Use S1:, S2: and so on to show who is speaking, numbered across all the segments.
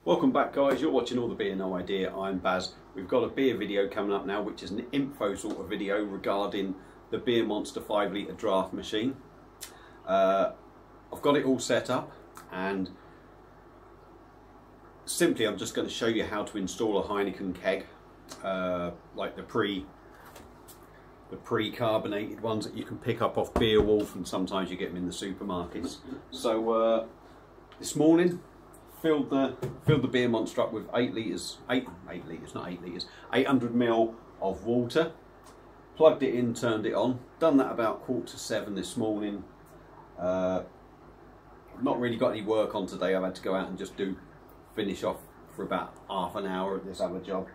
S1: Welcome back, guys. You're watching All the Beer No Idea. I'm Baz. We've got a beer video coming up now, which is an info sort of video regarding the Beermonster 5 litre draft machine. I've got it all set up, and simply I'm just going to show you how to install a Heineken keg, like the pre-carbonated ones that you can pick up off Beerwolf, and sometimes you get them in the supermarkets. So this morning, filled the Beermonster up with 800 ml of water, plugged it in, turned it on, done that about 6:45 this morning. Not really got any work on today. I've had to go out and just finish off for about half an hour at this other job.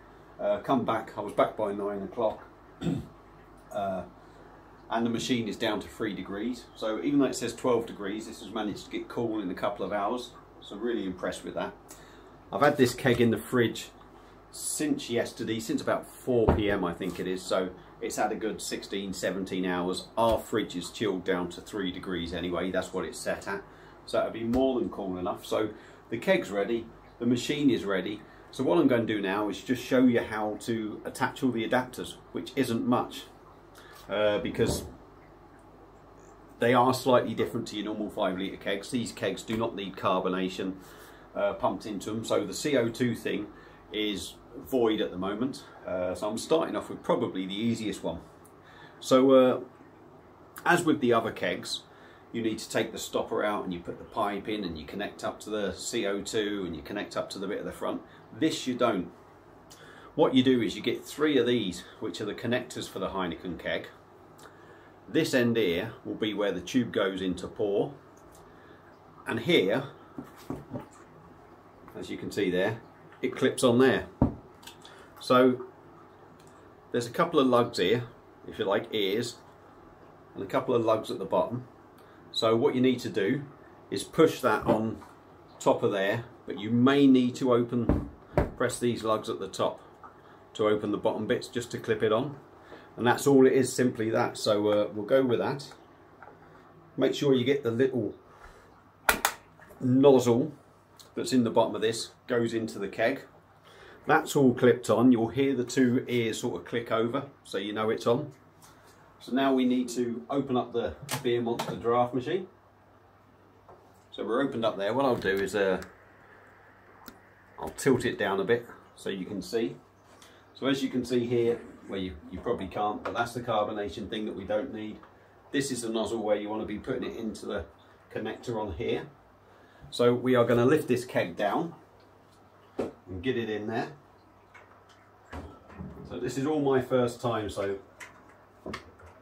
S1: Come back, I was back by 9 o'clock. And the machine is down to 3 degrees, so even though it says 12 degrees, this has managed to get cool in a couple of hours. So I'm really impressed with that. I've had this keg in the fridge since yesterday, since about 4 PM I think it is, so it's had a good 16-17 hours. Our fridge is chilled down to 3 degrees anyway, that's what it's set at, so it'll be more than cool enough. So the keg's ready, the machine is ready. So what I'm going to do now is just show you how to attach all the adapters, which isn't much, because they are slightly different to your normal 5 litre kegs. These kegs do not need carbonation pumped into them, so the CO2 thing is void at the moment. So I'm starting off with probably the easiest one. So as with the other kegs, you need to take the stopper out and you put the pipe in and you connect up to the CO2 and you connect up to the bit at the front. This you don't. What you do is you get 3 of these, which are the connectors for the Heineken keg. This end here will be where the tube goes in to pour, and here, as you can see there, it clips on there. So there's a couple of lugs here, if you like, ears, and a couple of lugs at the bottom. So what you need to do is push that on top of there, but you may need to press these lugs at the top to open the bottom bits, just to clip it on. And that's all it is, simply that. So we'll go with that. Make sure you get the little nozzle that's in the bottom of this, goes into the keg. That's all clipped on. You'll hear the 2 ears sort of click over, so you know it's on. So now we need to open up the Beermonster draft machine. So we're opened up there. What I'll do is I'll tilt it down a bit so you can see. So as you can see here, well, you probably can't, but that's the carbonation thing that we don't need. This is the nozzle where you want to be putting it into the connector on here. So we are going to lift this keg down and get it in there. So this is all my first time, so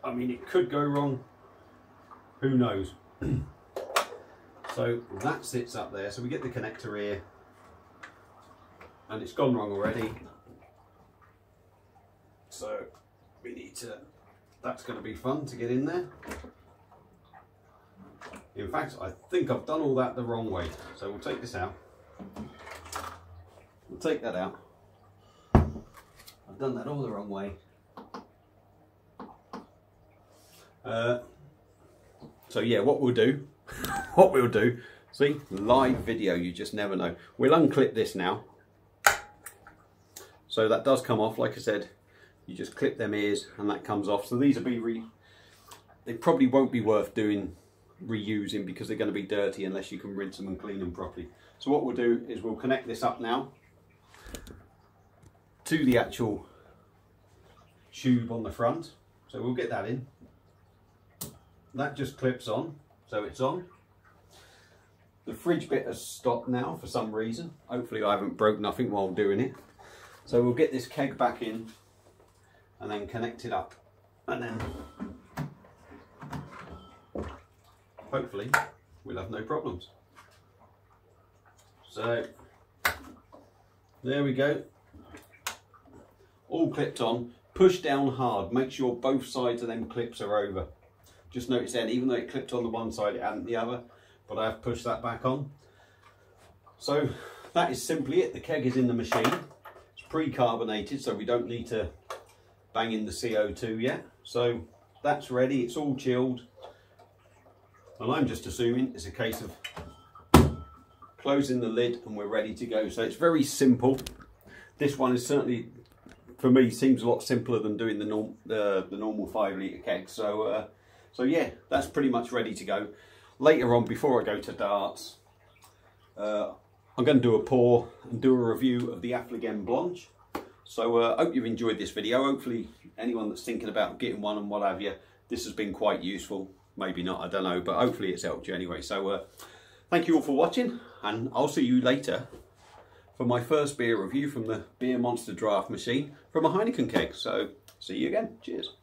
S1: I mean, it could go wrong, who knows. So that sits up there, so we get the connector here, and it's gone wrong already. So we need to, that's going to be fun to get in there. In fact, I think I've done all that the wrong way. So we'll take this out. We'll take that out. I've done that all the wrong way. So yeah, what we'll do, see, live video, you just never know. We'll unclip this now. So that does come off, like I said. You just clip them ears and that comes off. So these will they probably won't be worth reusing because they're going to be dirty unless you can rinse them and clean them properly. So what we'll do is we'll connect this up now to the actual tube on the front. So we'll get that in. That just clips on, so it's on. The fridge bit has stopped now for some reason. Hopefully I haven't broke nothing while doing it. So we'll get this keg back in and then connect it up, and then hopefully we'll have no problems. So there we go, all clipped on. Push down hard, make sure both sides of them clips are over. Just notice then, even though it clipped on the one side, it hadn't the other, but I have pushed that back on. So that is simply it. The keg is in the machine. It's pre-carbonated, so we don't need to bang in the CO2 yet. So that's ready, it's all chilled. And I'm just assuming it's a case of closing the lid, and we're ready to go. So it's very simple. This one is certainly, for me, seems a lot simpler than doing the normal 5 litre keg. So yeah, that's pretty much ready to go. Later on, before I go to darts, I'm going to do a pour and do a review of the Affligem Blanche. So I hope you've enjoyed this video. Hopefully anyone that's thinking about getting one and what have you, this has been quite useful. Maybe not, I don't know, but hopefully it's helped you anyway. So thank you all for watching, and I'll see you later for my first beer review from the Beermonster draft machine from a Heineken keg. So see you again. Cheers.